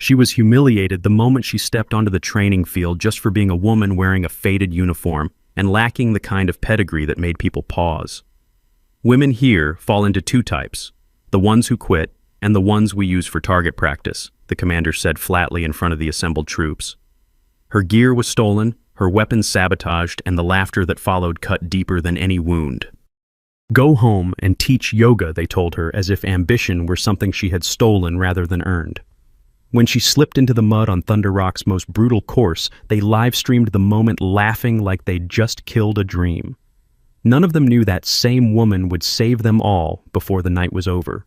She was humiliated the moment she stepped onto the training field just for being a woman wearing a faded uniform and lacking the kind of pedigree that made people pause. Women here fall into two types, the ones who quit and the ones we use for target practice, the commander said flatly in front of the assembled troops. Her gear was stolen, her weapons sabotaged, and the laughter that followed cut deeper than any wound. Go home and teach yoga, they told her, as if ambition were something she had stolen rather than earned. When she slipped into the mud on Thunder Rock's most brutal course, they live-streamed the moment laughing like they'd just killed a dream. None of them knew that same woman would save them all before the night was over.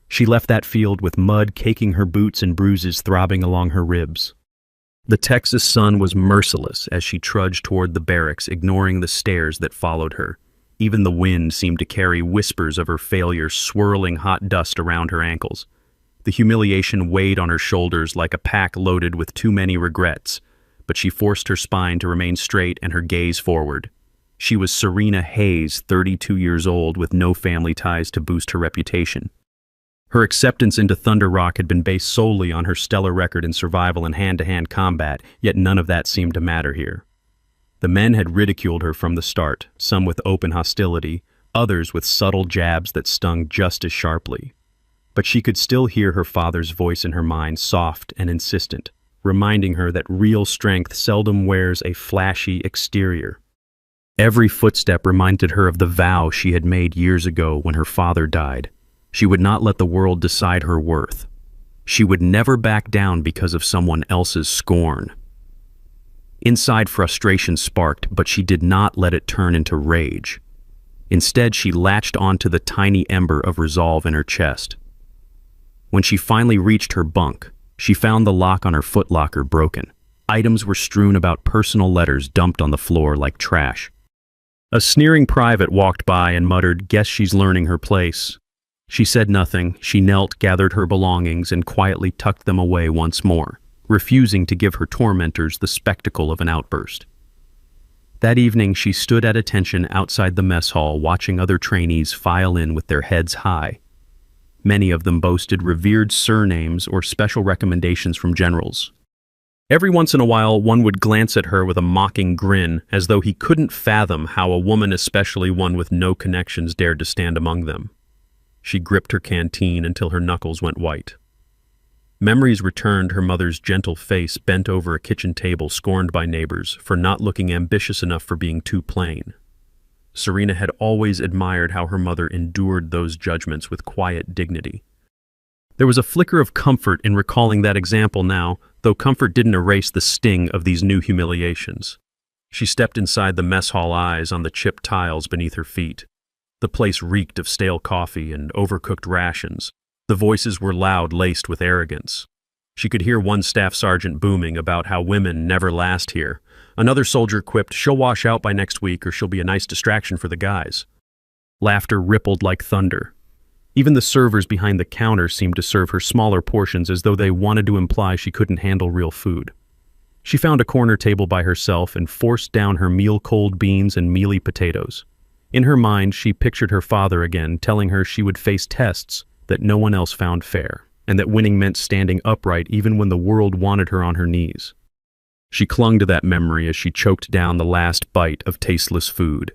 She left that field with mud caking her boots and bruises throbbing along her ribs. The Texas sun was merciless as she trudged toward the barracks, ignoring the stares that followed her. Even the wind seemed to carry whispers of her failure, swirling hot dust around her ankles. The humiliation weighed on her shoulders like a pack loaded with too many regrets, but she forced her spine to remain straight and her gaze forward. She was Serena Hayes, 32 years old, with no family ties to boost her reputation. Her acceptance into Thunder Rock had been based solely on her stellar record in survival and hand-to-hand combat, yet none of that seemed to matter here. The men had ridiculed her from the start, some with open hostility, others with subtle jabs that stung just as sharply. But she could still hear her father's voice in her mind, soft and insistent, reminding her that real strength seldom wears a flashy exterior. Every footstep reminded her of the vow she had made years ago when her father died. She would not let the world decide her worth. She would never back down because of someone else's scorn. Inside, frustration sparked, but she did not let it turn into rage. Instead, she latched onto the tiny ember of resolve in her chest. When she finally reached her bunk, she found the lock on her footlocker broken. Items were strewn about, personal letters dumped on the floor like trash. A sneering private walked by and muttered, "Guess she's learning her place." She said nothing. She knelt, gathered her belongings, and quietly tucked them away once more, refusing to give her tormentors the spectacle of an outburst. That evening, she stood at attention outside the mess hall, watching other trainees file in with their heads high. Many of them boasted revered surnames or special recommendations from generals. Every once in a while, one would glance at her with a mocking grin, as though he couldn't fathom how a woman, especially one with no connections, dared to stand among them. She gripped her canteen until her knuckles went white. Memories returned, her mother's gentle face bent over a kitchen table, scorned by neighbors for not looking ambitious enough for being too plain. Serena had always admired how her mother endured those judgments with quiet dignity. There was a flicker of comfort in recalling that example now, though comfort didn't erase the sting of these new humiliations. She stepped inside the mess hall, eyes on the chipped tiles beneath her feet. The place reeked of stale coffee and overcooked rations. The voices were loud, laced with arrogance. She could hear one staff sergeant booming about how women never last here. Another soldier quipped, "She'll wash out by next week or she'll be a nice distraction for the guys." Laughter rippled like thunder. Even the servers behind the counter seemed to serve her smaller portions, as though they wanted to imply she couldn't handle real food. She found a corner table by herself and forced down her meal-cold beans and mealy potatoes. In her mind, she pictured her father again, telling her she would face tests that no one else found fair, and that winning meant standing upright even when the world wanted her on her knees. She clung to that memory as she choked down the last bite of tasteless food.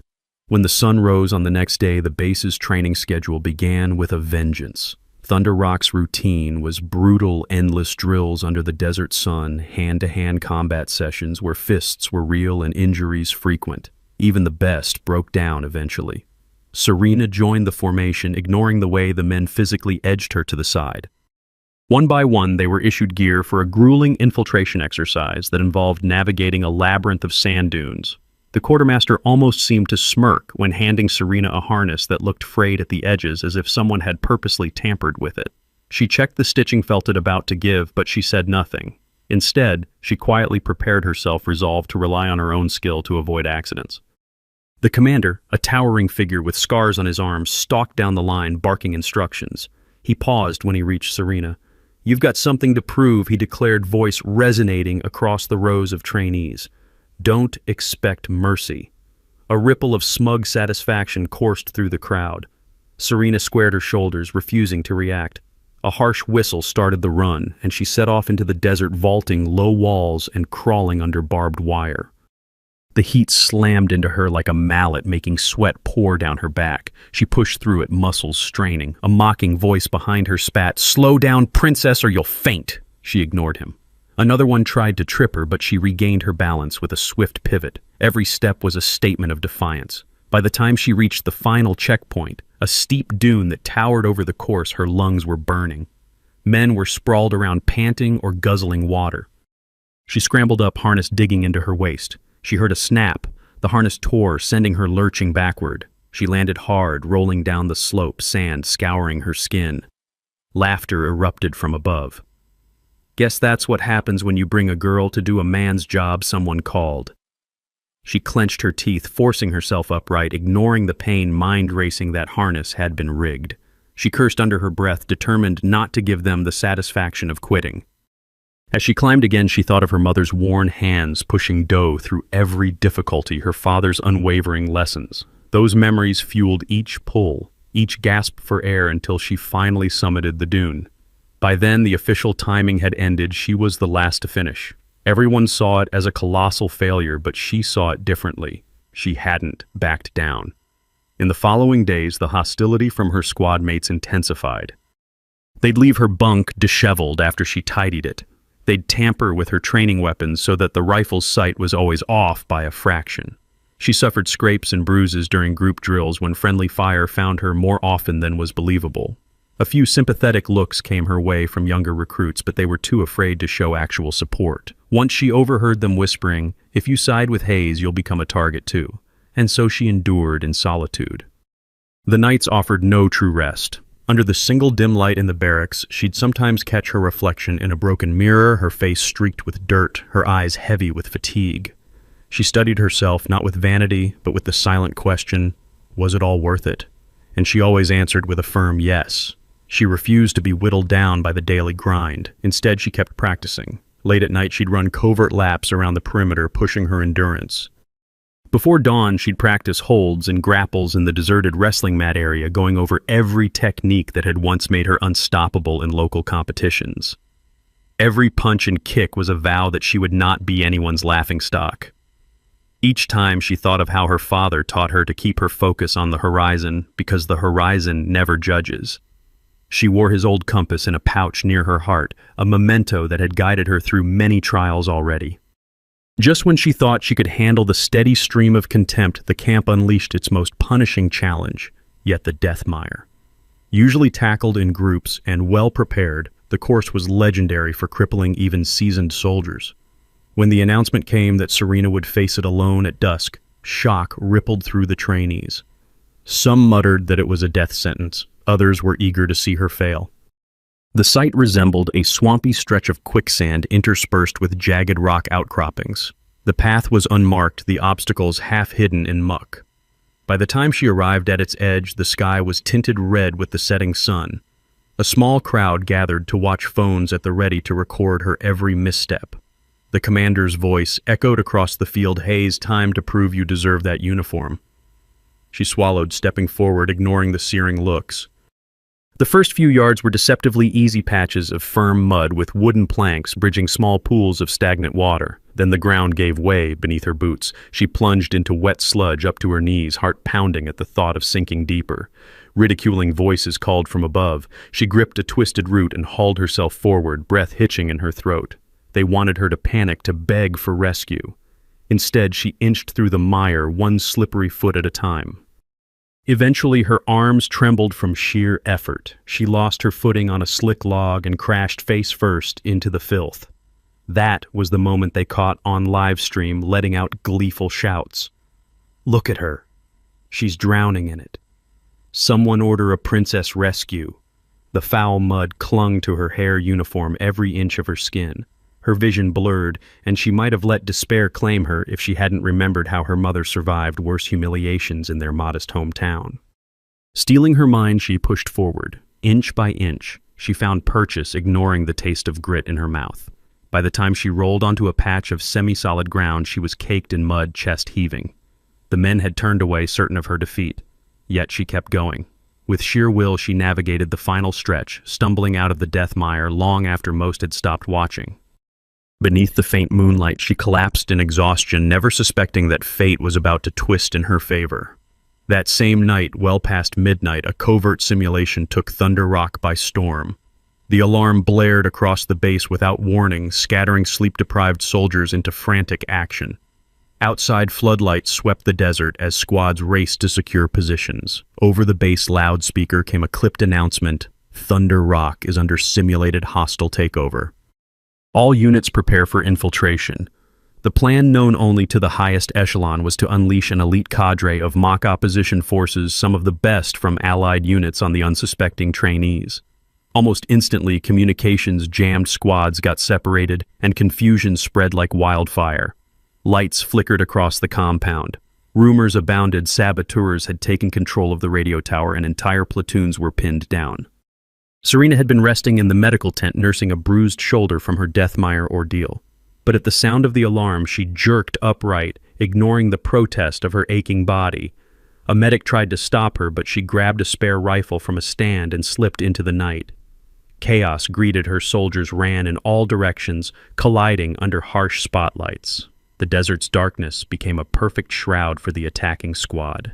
When the sun rose on the next day, the base's training schedule began with a vengeance. Thunder Rock's routine was brutal, endless drills under the desert sun, hand-to-hand combat sessions where fists were real and injuries frequent. Even the best broke down eventually. Serena joined the formation, ignoring the way the men physically edged her to the side. One by one, they were issued gear for a grueling infiltration exercise that involved navigating a labyrinth of sand dunes. The quartermaster almost seemed to smirk when handing Serena a harness that looked frayed at the edges, as if someone had purposely tampered with it. She checked the stitching, felt it about to give, but she said nothing. Instead, she quietly prepared herself, resolved to rely on her own skill to avoid accidents. The commander, a towering figure with scars on his arms, stalked down the line, barking instructions. He paused when he reached Serena. "You've got something to prove," he declared, voice resonating across the rows of trainees. "Don't expect mercy." A ripple of smug satisfaction coursed through the crowd. Serena squared her shoulders, refusing to react. A harsh whistle started the run, and she set off into the desert, vaulting low walls and crawling under barbed wire. The heat slammed into her like a mallet, making sweat pour down her back. She pushed through it, muscles straining. A mocking voice behind her spat, "Slow down, princess, or you'll faint." She ignored him. Another one tried to trip her, but she regained her balance with a swift pivot. Every step was a statement of defiance. By the time she reached the final checkpoint, a steep dune that towered over the course, her lungs were burning. Men were sprawled around, panting or guzzling water. She scrambled up, harness digging into her waist. She heard a snap. The harness tore, sending her lurching backward. She landed hard, rolling down the slope, sand scouring her skin. Laughter erupted from above. "Guess that's what happens when you bring a girl to do a man's job," someone called. She clenched her teeth, forcing herself upright, ignoring the pain, mind racing that harness had been rigged. She cursed under her breath, determined not to give them the satisfaction of quitting. As she climbed again, she thought of her mother's worn hands pushing dough through every difficulty, her father's unwavering lessons. Those memories fueled each pull, each gasp for air until she finally summited the dune. By then, the official timing had ended. She was the last to finish. Everyone saw it as a colossal failure, but she saw it differently. She hadn't backed down. In the following days, the hostility from her squad mates intensified. They'd leave her bunk disheveled after she tidied it. They'd tamper with her training weapons so that the rifle's sight was always off by a fraction. She suffered scrapes and bruises during group drills when friendly fire found her more often than was believable. A few sympathetic looks came her way from younger recruits, but they were too afraid to show actual support. Once she overheard them whispering, "If you side with Hayes, you'll become a target too." And so she endured in solitude. The nights offered no true rest. Under the single dim light in the barracks, she'd sometimes catch her reflection in a broken mirror, her face streaked with dirt, her eyes heavy with fatigue. She studied herself, not with vanity, but with the silent question, was it all worth it? And she always answered with a firm yes. She refused to be whittled down by the daily grind. Instead, she kept practicing. Late at night, she'd run covert laps around the perimeter, pushing her endurance. Before dawn, she'd practice holds and grapples in the deserted wrestling mat area, going over every technique that had once made her unstoppable in local competitions. Every punch and kick was a vow that she would not be anyone's laughingstock. Each time she thought of how her father taught her to keep her focus on the horizon, because the horizon never judges. She wore his old compass in a pouch near her heart, a memento that had guided her through many trials already. Just when she thought she could handle the steady stream of contempt, the camp unleashed its most punishing challenge, yet the death mire. Usually tackled in groups and well prepared, the course was legendary for crippling even seasoned soldiers. When the announcement came that Serena would face it alone at dusk, shock rippled through the trainees. Some muttered that it was a death sentence, others were eager to see her fail. The site resembled a swampy stretch of quicksand interspersed with jagged rock outcroppings. The path was unmarked, the obstacles half hidden in muck. By the time she arrived at its edge, the sky was tinted red with the setting sun. A small crowd gathered to watch, phones at the ready to record her every misstep. The commander's voice echoed across the field, "Hayes, time to prove you deserve that uniform." She swallowed, stepping forward, ignoring the searing looks. The first few yards were deceptively easy patches of firm mud with wooden planks bridging small pools of stagnant water. Then the ground gave way beneath her boots. She plunged into wet sludge up to her knees, heart pounding at the thought of sinking deeper. Ridiculing voices called from above. She gripped a twisted root and hauled herself forward, breath hitching in her throat. They wanted her to panic, to beg for rescue. Instead, she inched through the mire, one slippery foot at a time. Eventually, her arms trembled from sheer effort. She lost her footing on a slick log and crashed face first into the filth. That was the moment they caught on live stream, letting out gleeful shouts. "Look at her. She's drowning in it. Someone order a princess rescue." The foul mud clung to her hair uniform, every inch of her skin. Her vision blurred, and she might have let despair claim her if she hadn't remembered how her mother survived worse humiliations in their modest hometown. Steeling her mind, she pushed forward. Inch by inch, she found purchase, ignoring the taste of grit in her mouth. By the time she rolled onto a patch of semi-solid ground, she was caked in mud, chest heaving. The men had turned away, certain of her defeat. Yet she kept going. With sheer will, she navigated the final stretch, stumbling out of the death mire long after most had stopped watching. Beneath the faint moonlight, she collapsed in exhaustion, never suspecting that fate was about to twist in her favor. That same night, well past midnight, a covert simulation took Thunder Rock by storm. The alarm blared across the base without warning, scattering sleep-deprived soldiers into frantic action. Outside floodlights swept the desert as squads raced to secure positions. Over the base loudspeaker came a clipped announcement: Thunder Rock is under simulated hostile takeover. All units prepare for infiltration. The plan, known only to the highest echelon, was to unleash an elite cadre of mock opposition forces, some of the best from allied units, on the unsuspecting trainees. Almost instantly, communications jammed, squads got separated, and confusion spread like wildfire. Lights flickered across the compound. Rumors abounded: saboteurs had taken control of the radio tower and entire platoons were pinned down. Serena had been resting in the medical tent, nursing a bruised shoulder from her death mire ordeal. But at the sound of the alarm, she jerked upright, ignoring the protest of her aching body. A medic tried to stop her, but she grabbed a spare rifle from a stand and slipped into the night. Chaos greeted her. Soldiers ran in all directions, colliding under harsh spotlights. The desert's darkness became a perfect shroud for the attacking squad.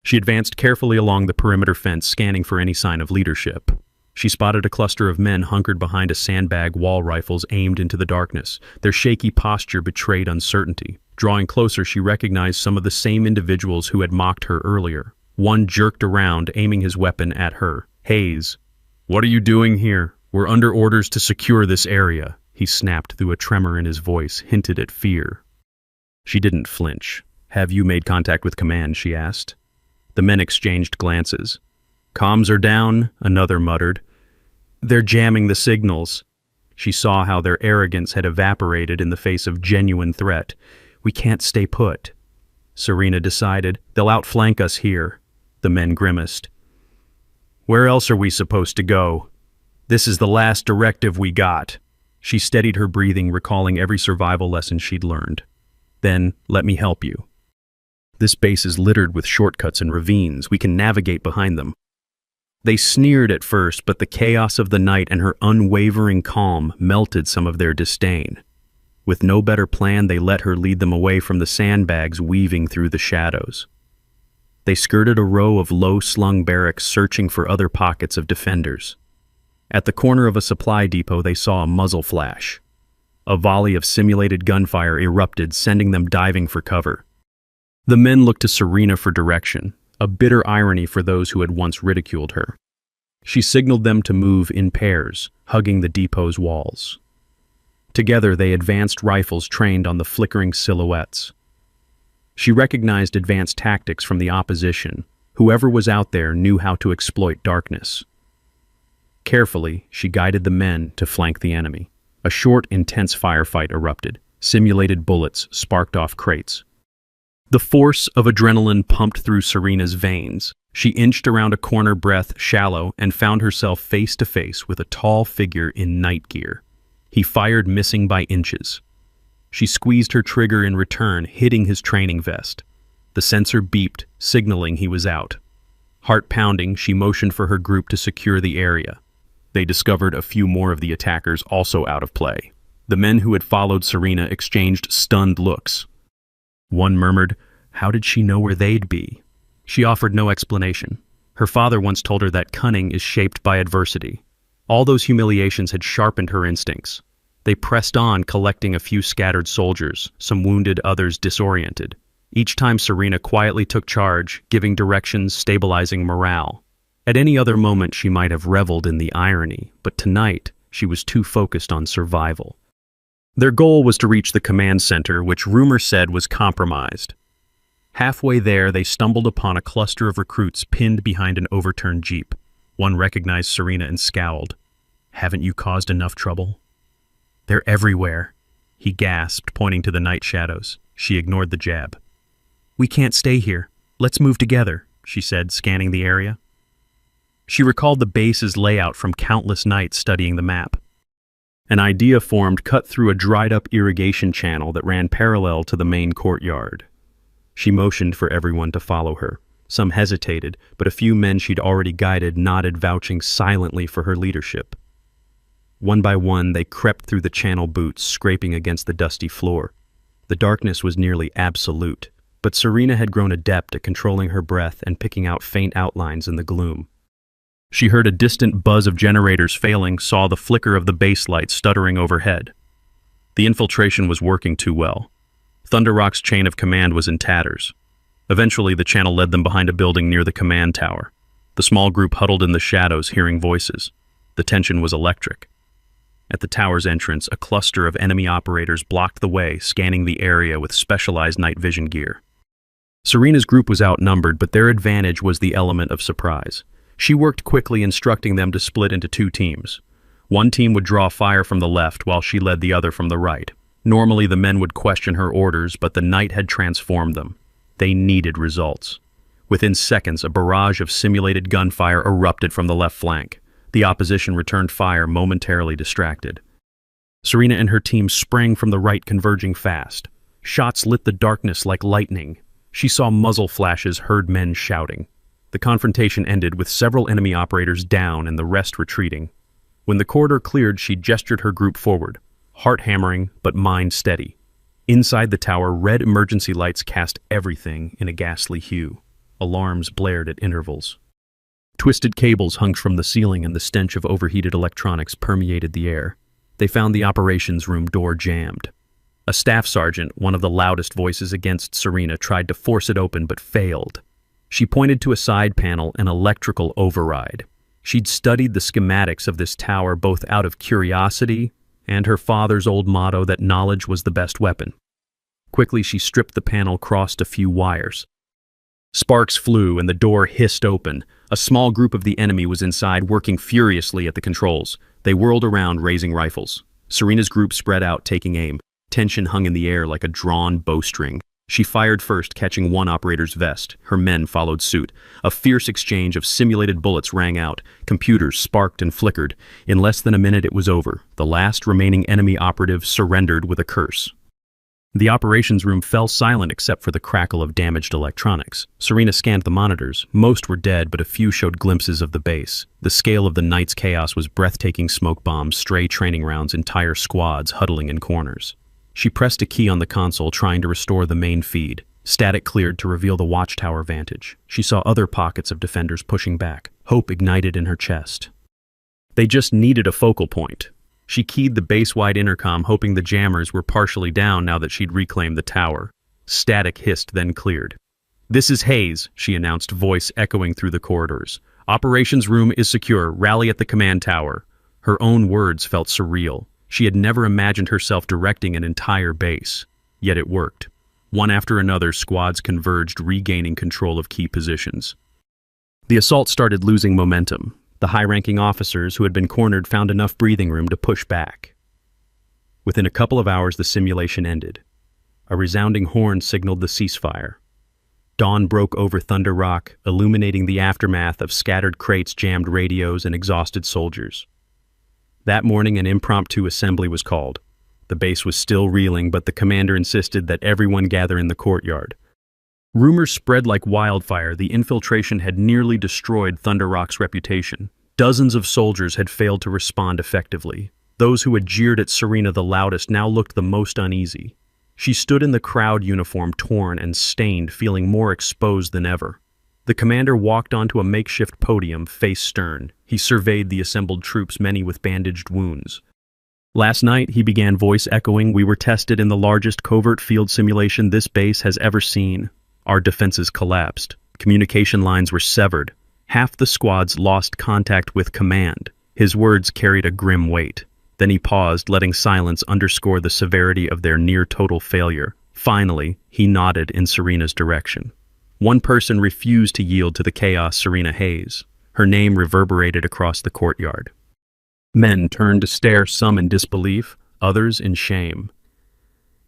She advanced carefully along the perimeter fence, scanning for any sign of leadership. She spotted a cluster of men hunkered behind a sandbag, wall rifles aimed into the darkness. Their shaky posture betrayed uncertainty. Drawing closer, she recognized some of the same individuals who had mocked her earlier. One jerked around, aiming his weapon at her. "Hayes, what are you doing here? We're under orders to secure this area." He snapped through a tremor in his voice, hinted at fear. She didn't flinch. "Have you made contact with command?" she asked. The men exchanged glances. "Comms are down," another muttered. "They're jamming the signals." She saw how their arrogance had evaporated in the face of genuine threat. "We can't stay put." Serena decided. "They'll outflank us here." The men grimaced. "Where else are we supposed to go? This is the last directive we got." She steadied her breathing, recalling every survival lesson she'd learned. "Then, let me help you. This base is littered with shortcuts and ravines. We can navigate behind them." They sneered at first, but the chaos of the night and her unwavering calm melted some of their disdain. With no better plan, they let her lead them away from the sandbags weaving through the shadows. They skirted a row of low-slung barracks, searching for other pockets of defenders. At the corner of a supply depot, they saw a muzzle flash. A volley of simulated gunfire erupted, sending them diving for cover. The men looked to Serena for direction, a bitter irony for those who had once ridiculed her. She signaled them to move in pairs, hugging the depot's walls. Together, they advanced, rifles trained on the flickering silhouettes. She recognized advanced tactics from the opposition. Whoever was out there knew how to exploit darkness. Carefully, she guided the men to flank the enemy. A short, intense firefight erupted. Simulated bullets sparked off crates. The force of adrenaline pumped through Serena's veins. She inched around a corner, breath shallow, and found herself face to face with a tall figure in night gear. He fired, missing by inches. She squeezed her trigger in return, hitting his training vest. The sensor beeped, signaling he was out. Heart pounding, she motioned for her group to secure the area. They discovered a few more of the attackers also out of play. The men who had followed Serena exchanged stunned looks. One murmured, "How did she know where they'd be?" She offered no explanation. Her father once told her that cunning is shaped by adversity. All those humiliations had sharpened her instincts. They pressed on, collecting a few scattered soldiers, some wounded, others disoriented. Each time Serena quietly took charge, giving directions, stabilizing morale. At any other moment she might have reveled in the irony, but tonight she was too focused on survival. Their goal was to reach the command center, which rumor said was compromised. Halfway there, they stumbled upon a cluster of recruits pinned behind an overturned jeep. One recognized Serena and scowled. "Haven't you caused enough trouble?" "They're everywhere," he gasped, pointing to the night shadows. She ignored the jab. "We can't stay here. Let's move together," she said, scanning the area. She recalled the base's layout from countless nights studying the map. An idea formed, cut through a dried-up irrigation channel that ran parallel to the main courtyard. She motioned for everyone to follow her. Some hesitated, but a few men she'd already guided nodded, vouching silently for her leadership. One by one, they crept through the channel boots, scraping against the dusty floor. The darkness was nearly absolute, but Serena had grown adept at controlling her breath and picking out faint outlines in the gloom. She heard a distant buzz of generators failing, saw the flicker of the base light stuttering overhead. The infiltration was working too well. Thunder Rock's chain of command was in tatters. Eventually, the channel led them behind a building near the command tower. The small group huddled in the shadows, hearing voices. The tension was electric. At the tower's entrance, a cluster of enemy operators blocked the way, scanning the area with specialized night vision gear. Serena's group was outnumbered, but their advantage was the element of surprise. She worked quickly, instructing them to split into two teams. One team would draw fire from the left while she led the other from the right. Normally, the men would question her orders, but the night had transformed them. They needed results. Within seconds, a barrage of simulated gunfire erupted from the left flank. The opposition returned fire, momentarily distracted. Serena and her team sprang from the right, converging fast. Shots lit the darkness like lightning. She saw muzzle flashes, heard men shouting. The confrontation ended with several enemy operators down and the rest retreating. When the corridor cleared, she gestured her group forward, heart hammering but mind steady. Inside the tower, red emergency lights cast everything in a ghastly hue. Alarms blared at intervals. Twisted cables hung from the ceiling and the stench of overheated electronics permeated the air. They found the operations room door jammed. A staff sergeant, one of the loudest voices against Serena, tried to force it open but failed. She pointed to a side panel, an electrical override. She'd studied the schematics of this tower both out of curiosity and her father's old motto that knowledge was the best weapon. Quickly, she stripped the panel, crossed a few wires. Sparks flew and the door hissed open. A small group of the enemy was inside, working furiously at the controls. They whirled around, raising rifles. Serena's group spread out, taking aim. Tension hung in the air like a drawn bowstring. She fired first, catching one operator's vest. Her men followed suit. A fierce exchange of simulated bullets rang out. Computers sparked and flickered. In less than a minute, it was over. The last remaining enemy operative surrendered with a curse. The operations room fell silent except for the crackle of damaged electronics. Serena scanned the monitors. Most were dead, but a few showed glimpses of the base. The scale of the night's chaos was breathtaking: smoke bombs, stray training rounds, entire squads huddling in corners. She pressed a key on the console, trying to restore the main feed. Static cleared to reveal the watchtower vantage. She saw other pockets of defenders pushing back. Hope ignited in her chest. They just needed a focal point. She keyed the base-wide intercom, hoping the jammers were partially down now that she'd reclaimed the tower. Static hissed, then cleared. "This is Hayes," she announced, voice echoing through the corridors. "Operations room is secure. Rally at the command tower." Her own words felt surreal. She had never imagined herself directing an entire base. Yet it worked. One after another, squads converged, regaining control of key positions. The assault started losing momentum. The high-ranking officers who had been cornered found enough breathing room to push back. Within a couple of hours, the simulation ended. A resounding horn signaled the ceasefire. Dawn broke over Thunder Rock, illuminating the aftermath of scattered crates, jammed radios, and exhausted soldiers. That morning, an impromptu assembly was called. The base was still reeling, but the commander insisted that everyone gather in the courtyard. Rumors spread like wildfire. The infiltration had nearly destroyed Thunder Rock's reputation. Dozens of soldiers had failed to respond effectively. Those who had jeered at Serena the loudest now looked the most uneasy. She stood in the crowd, uniform torn and stained, feeling more exposed than ever. The commander walked onto a makeshift podium, face stern. He surveyed the assembled troops, many with bandaged wounds. "Last night," he began, voice echoing, "we were tested in the largest covert field simulation this base has ever seen. Our defenses collapsed. Communication lines were severed. Half the squads lost contact with command." His words carried a grim weight. Then he paused, letting silence underscore the severity of their near-total failure. Finally, he nodded in Serena's direction. One person refused to yield to the chaos: Serena Hayes. Her name reverberated across the courtyard. Men turned to stare, some in disbelief, others in shame.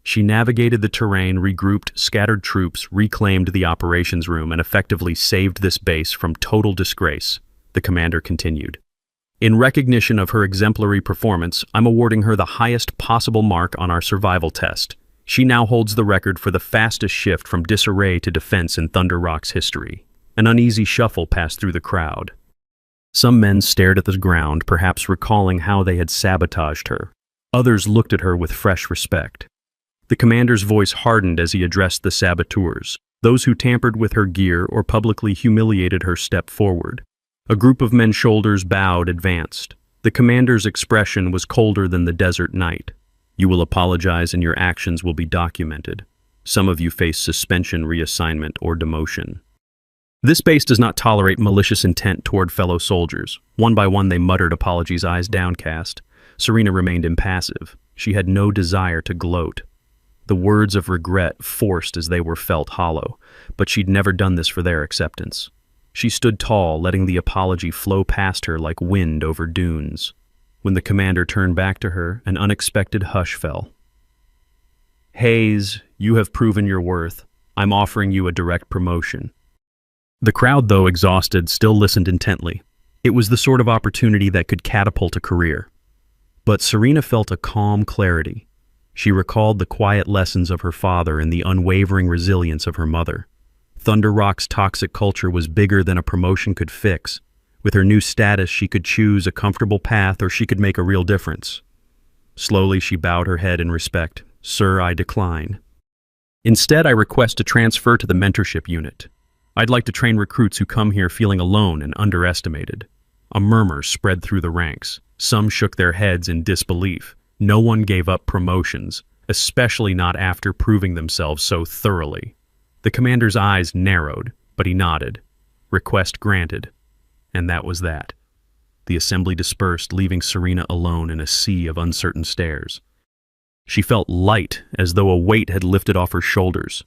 She navigated the terrain, regrouped scattered troops, reclaimed the operations room, and effectively saved this base from total disgrace. The commander continued. "In recognition of her exemplary performance, I'm awarding her the highest possible mark on our survival test. She now holds the record for the fastest shift from disarray to defense in Thunder Rock's history." An uneasy shuffle passed through the crowd. Some men stared at the ground, perhaps recalling how they had sabotaged her. Others looked at her with fresh respect. The commander's voice hardened as he addressed the saboteurs. Those who tampered with her gear or publicly humiliated her stepped forward. A group of men's shoulders bowed, advanced. The commander's expression was colder than the desert night. You will apologize and your actions will be documented. Some of you face suspension, reassignment, or demotion. This base does not tolerate malicious intent toward fellow soldiers. One by one they muttered apologies, eyes downcast. Serena remained impassive. She had no desire to gloat. The words of regret forced as they were felt hollow, but she'd never done this for their acceptance. She stood tall, letting the apology flow past her like wind over dunes. When the commander turned back to her, an unexpected hush fell. Hayes, you have proven your worth. I'm offering you a direct promotion. The crowd, though exhausted, still listened intently. It was the sort of opportunity that could catapult a career. But Serena felt a calm clarity. She recalled the quiet lessons of her father and the unwavering resilience of her mother. Thunder Rock's toxic culture was bigger than a promotion could fix. With her new status, she could choose a comfortable path or she could make a real difference. Slowly, she bowed her head in respect. Sir, I decline. Instead, I request a transfer to the mentorship unit. I'd like to train recruits who come here feeling alone and underestimated. A murmur spread through the ranks. Some shook their heads in disbelief. No one gave up promotions, especially not after proving themselves so thoroughly. The commander's eyes narrowed, but he nodded. Request granted. And that was that. The assembly dispersed, leaving Serena alone in a sea of uncertain stares. She felt light, as though a weight had lifted off her shoulders.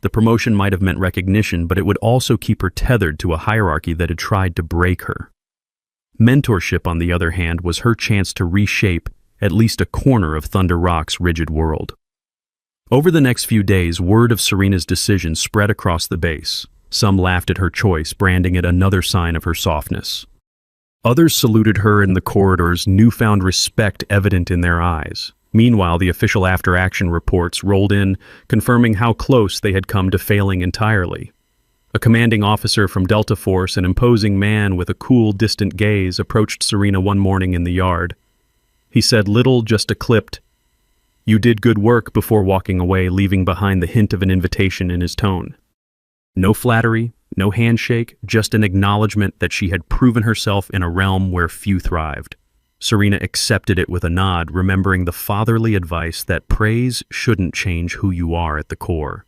The promotion might have meant recognition, but it would also keep her tethered to a hierarchy that had tried to break her. Mentorship, on the other hand, was her chance to reshape at least a corner of Thunder Rock's rigid world. Over the next few days, word of Serena's decision spread across the base. Some laughed at her choice, branding it another sign of her softness. Others saluted her in the corridors, newfound respect evident in their eyes. Meanwhile, the official after-action reports rolled in, confirming how close they had come to failing entirely. A commanding officer from Delta Force, an imposing man with a cool, distant gaze, approached Serena one morning in the yard. He said little, just a clipped, "You did good work," before walking away, leaving behind the hint of an invitation in his tone. No flattery, no handshake, just an acknowledgement that she had proven herself in a realm where few thrived. Serena accepted it with a nod, remembering the fatherly advice that praise shouldn't change who you are at the core.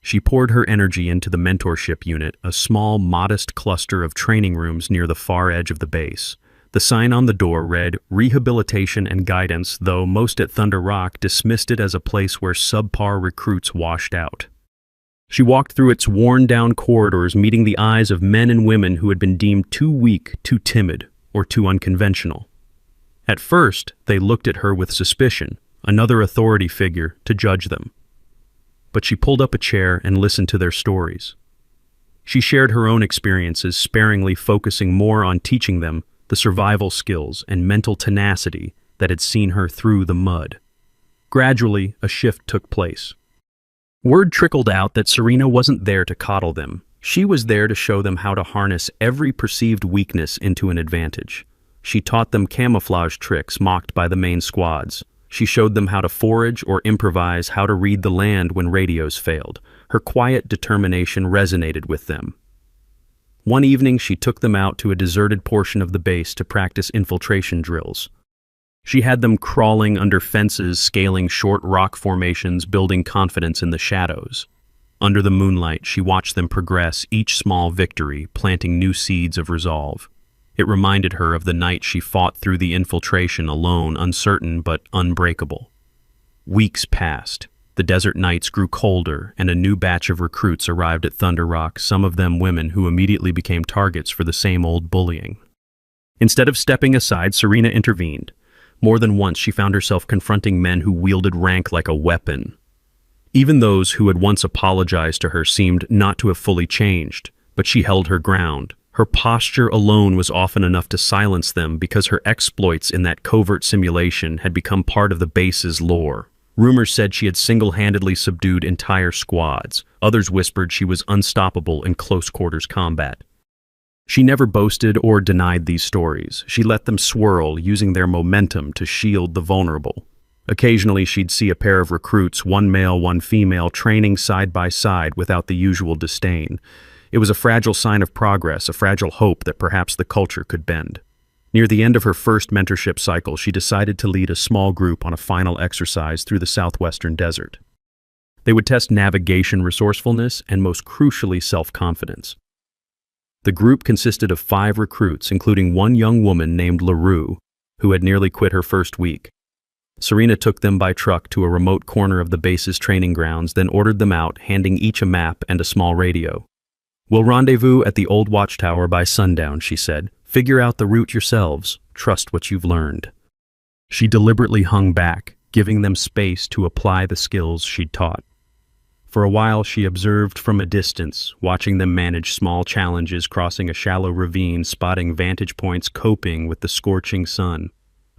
She poured her energy into the mentorship unit, a small, modest cluster of training rooms near the far edge of the base. The sign on the door read, "Rehabilitation and Guidance," though most at Thunder Rock dismissed it as a place where subpar recruits washed out. She walked through its worn-down corridors, meeting the eyes of men and women who had been deemed too weak, too timid, or too unconventional. At first, they looked at her with suspicion, another authority figure to judge them. But she pulled up a chair and listened to their stories. She shared her own experiences, sparingly focusing more on teaching them the survival skills and mental tenacity that had seen her through the mud. Gradually, a shift took place. Word trickled out that Serena wasn't there to coddle them. She was there to show them how to harness every perceived weakness into an advantage. She taught them camouflage tricks mocked by the main squads. She showed them how to forage or improvise, how to read the land when radios failed. Her quiet determination resonated with them. One evening, she took them out to a deserted portion of the base to practice infiltration drills. She had them crawling under fences, scaling short rock formations, building confidence in the shadows. Under the moonlight, she watched them progress, each small victory, planting new seeds of resolve. It reminded her of the night she fought through the infiltration alone, uncertain but unbreakable. Weeks passed. The desert nights grew colder, and a new batch of recruits arrived at Thunder Rock, some of them women who immediately became targets for the same old bullying. Instead of stepping aside, Serena intervened. More than once, she found herself confronting men who wielded rank like a weapon. Even those who had once apologized to her seemed not to have fully changed, but she held her ground. Her posture alone was often enough to silence them because her exploits in that covert simulation had become part of the base's lore. Rumors said she had single-handedly subdued entire squads, Others whispered she was unstoppable in close-quarters combat. She never boasted or denied these stories. She let them swirl, using their momentum to shield the vulnerable. Occasionally, she'd see a pair of recruits, one male, one female, training side by side without the usual disdain. It was a fragile sign of progress, a fragile hope that perhaps the culture could bend. Near the end of her first mentorship cycle, she decided to lead a small group on a final exercise through the southwestern desert. They would test navigation resourcefulness and, most crucially, self-confidence. The group consisted of 5 recruits, including one young woman named LaRue, who had nearly quit her first week. Serena took them by truck to a remote corner of the base's training grounds, then ordered them out, handing each a map and a small radio. "We'll rendezvous at the old watchtower by sundown," she said. "Figure out the route yourselves. Trust what you've learned." She deliberately hung back, giving them space to apply the skills she'd taught. For a while, she observed from a distance, watching them manage small challenges, crossing a shallow ravine, spotting vantage points, coping with the scorching sun.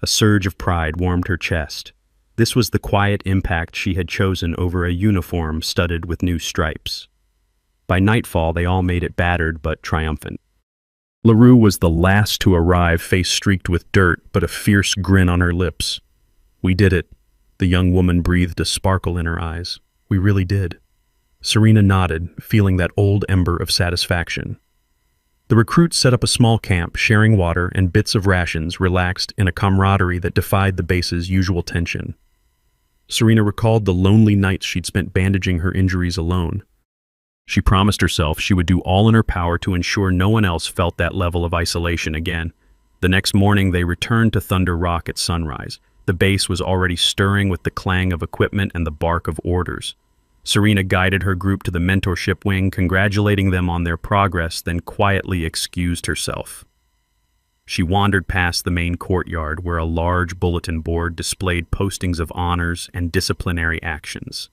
A surge of pride warmed her chest. This was the quiet impact she had chosen over a uniform studded with new stripes. By nightfall, they all made it battered but triumphant. LaRue was the last to arrive, face streaked with dirt, but a fierce grin on her lips. "We did it." The young woman breathed, a sparkle in her eyes. "We really did." Serena nodded, feeling that old ember of satisfaction. The recruits set up a small camp, sharing water and bits of rations, relaxed in a camaraderie that defied the base's usual tension. Serena recalled the lonely nights she'd spent bandaging her injuries alone. She promised herself she would do all in her power to ensure no one else felt that level of isolation again. The next morning, they returned to Thunder Rock at sunrise. The base was already stirring with the clang of equipment and the bark of orders. Serena guided her group to the mentorship wing, congratulating them on their progress, then quietly excused herself. She wandered past the main courtyard, where a large bulletin board displayed postings of honors and disciplinary actions.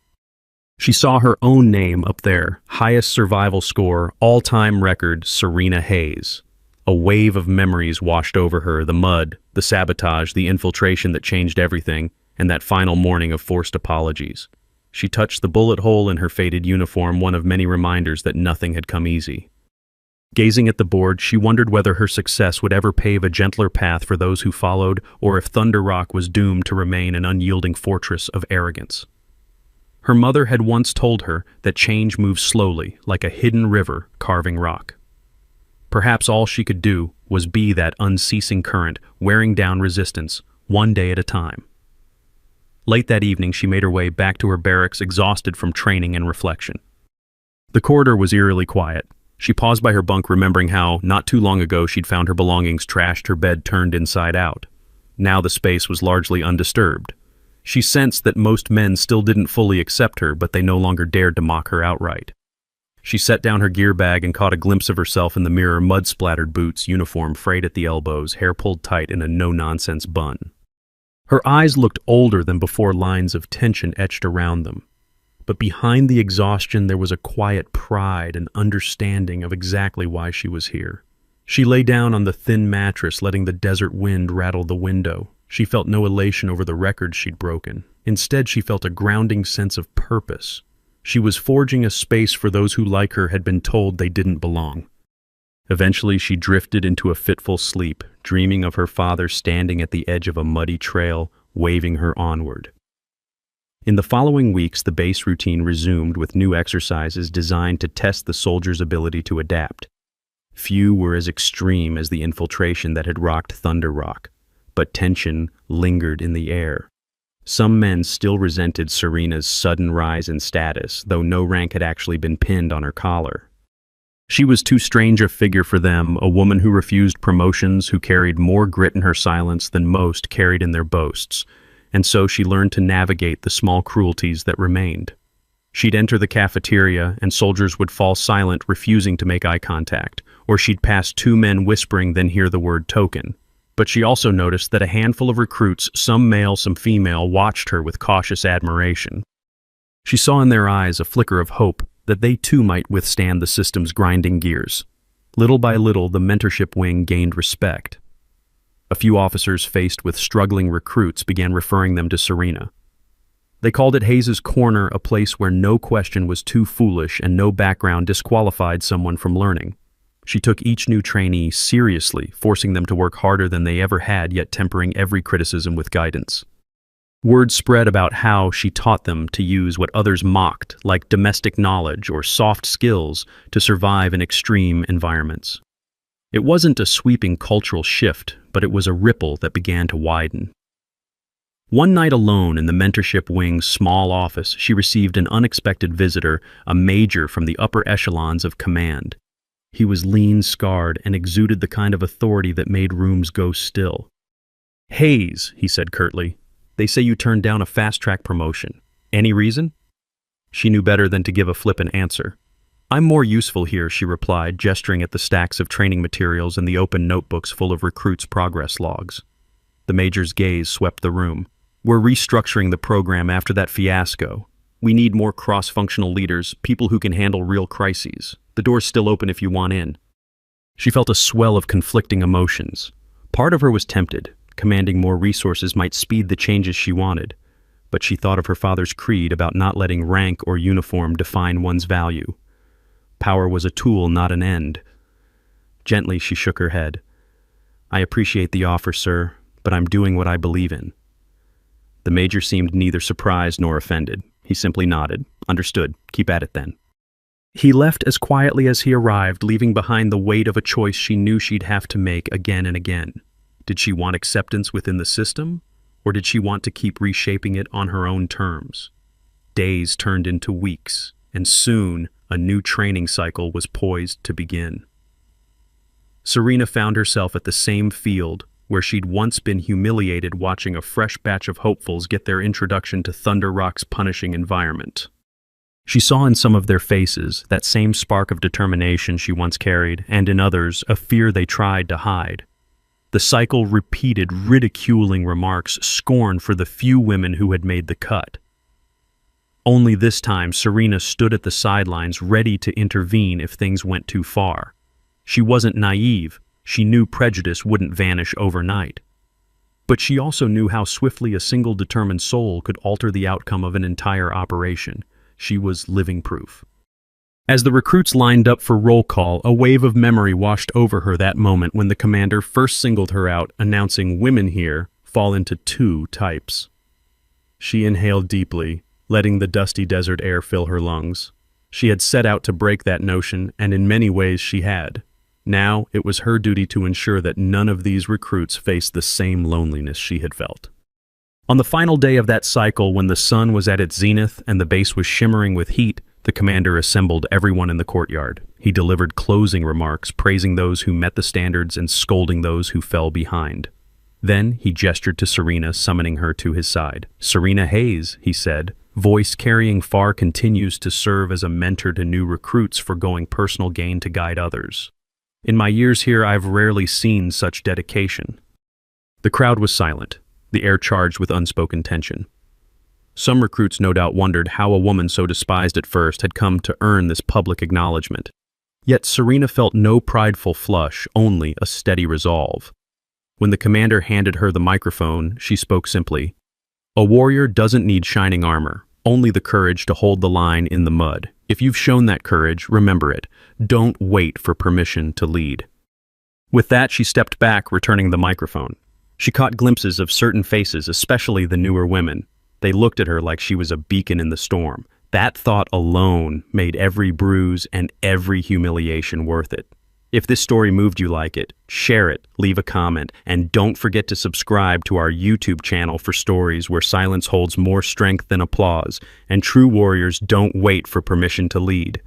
She saw her own name up there, highest survival score, all-time record, Serena Hayes. A wave of memories washed over her, the mud, the sabotage, the infiltration that changed everything, and that final morning of forced apologies. She touched the bullet hole in her faded uniform, one of many reminders that nothing had come easy. Gazing at the board, she wondered whether her success would ever pave a gentler path for those who followed, or if Thunder Rock was doomed to remain an unyielding fortress of arrogance. Her mother had once told her that change moves slowly, like a hidden river carving rock. Perhaps all she could do was be that unceasing current, wearing down resistance, one day at a time. Late that evening, she made her way back to her barracks, exhausted from training and reflection. The corridor was eerily quiet. She paused by her bunk, remembering how, not too long ago, she'd found her belongings trashed, her bed turned inside out. Now the space was largely undisturbed. She sensed that most men still didn't fully accept her, but they no longer dared to mock her outright. She set down her gear bag and caught a glimpse of herself in the mirror, mud-splattered boots, uniform frayed at the elbows, hair pulled tight in a no-nonsense bun. Her eyes looked older than before, lines of tension etched around them. But behind the exhaustion, there was a quiet pride and understanding of exactly why she was here. She lay down on the thin mattress, letting the desert wind rattle the window. She felt no elation over the record she'd broken. Instead, she felt a grounding sense of purpose. She was forging a space for those who, like her, had been told they didn't belong. Eventually, she drifted into a fitful sleep, dreaming of her father standing at the edge of a muddy trail, waving her onward. In the following weeks, the base routine resumed with new exercises designed to test the soldiers' ability to adapt. Few were as extreme as the infiltration that had rocked Thunder Rock, but tension lingered in the air. Some men still resented Serena's sudden rise in status, though no rank had actually been pinned on her collar. She was too strange a figure for them, a woman who refused promotions, who carried more grit in her silence than most carried in their boasts, and so she learned to navigate the small cruelties that remained. She'd enter the cafeteria, and soldiers would fall silent, refusing to make eye contact, or she'd pass 2 men whispering, then hear the word token. But she also noticed that a handful of recruits, some male, some female, watched her with cautious admiration. She saw in their eyes a flicker of hope, that they too might withstand the system's grinding gears. Little by little, the mentorship wing gained respect. A few officers faced with struggling recruits began referring them to Serena. They called it Hayes's Corner, a place where no question was too foolish and no background disqualified someone from learning. She took each new trainee seriously, forcing them to work harder than they ever had, yet tempering every criticism with guidance. Word spread about how she taught them to use what others mocked, like domestic knowledge or soft skills, to survive in extreme environments. It wasn't a sweeping cultural shift, but it was a ripple that began to widen. One night alone in the mentorship wing's small office, she received an unexpected visitor, a major from the upper echelons of command. He was lean, scarred, and exuded the kind of authority that made rooms go still. "Hayes," he said curtly, "they say you turned down a fast-track promotion. Any reason?" She knew better than to give a flippant answer. "I'm more useful here," she replied, gesturing at the stacks of training materials and the open notebooks full of recruits' progress logs. The major's gaze swept the room. "We're restructuring the program after that fiasco. We need more cross-functional leaders, people who can handle real crises. The door's still open if you want in." She felt a swell of conflicting emotions. Part of her was tempted. Commanding more resources might speed the changes she wanted. But she thought of her father's creed about not letting rank or uniform define one's value. Power was a tool, not an end. Gently, she shook her head. "I appreciate the offer, sir, but I'm doing what I believe in." The major seemed neither surprised nor offended. He simply nodded. "Understood. Keep at it then." He left as quietly as he arrived, leaving behind the weight of a choice she knew she'd have to make again and again. Did she want acceptance within the system, or did she want to keep reshaping it on her own terms? Days turned into weeks, and soon a new training cycle was poised to begin. Serena found herself at the same field where she'd once been humiliated, watching a fresh batch of hopefuls get their introduction to Thunder Rock's punishing environment. She saw in some of their faces that same spark of determination she once carried, and in others, a fear they tried to hide. The cycle repeated ridiculing remarks, scorn for the few women who had made the cut. Only this time, Serena stood at the sidelines, ready to intervene if things went too far. She wasn't naive. She knew prejudice wouldn't vanish overnight. But she also knew how swiftly a single determined soul could alter the outcome of an entire operation. She was living proof. As the recruits lined up for roll call, a wave of memory washed over her that moment when the commander first singled her out, announcing women here fall into two types. She inhaled deeply, letting the dusty desert air fill her lungs. She had set out to break that notion, and in many ways she had. Now it was her duty to ensure that none of these recruits faced the same loneliness she had felt. On the final day of that cycle, when the sun was at its zenith and the base was shimmering with heat, the commander assembled everyone in the courtyard. He delivered closing remarks, praising those who met the standards and scolding those who fell behind. Then he gestured to Serena, summoning her to his side. "Serena Hayes," he said, voice carrying far, continues to serve as a mentor to new recruits, forgoing personal gain to guide others. In my years here, I've rarely seen such dedication." The crowd was silent, the air charged with unspoken tension. Some recruits no doubt wondered how a woman so despised at first had come to earn this public acknowledgement. Yet Serena felt no prideful flush, only a steady resolve. When the commander handed her the microphone, she spoke simply. "A warrior doesn't need shining armor, only the courage to hold the line in the mud. If you've shown that courage, remember it. Don't wait for permission to lead." With that, she stepped back, returning the microphone. She caught glimpses of certain faces, especially the newer women. They looked at her like she was a beacon in the storm. That thought alone made every bruise and every humiliation worth it. If this story moved you like it, share it, leave a comment, and don't forget to subscribe to our YouTube channel for stories where silence holds more strength than applause, and true warriors don't wait for permission to lead.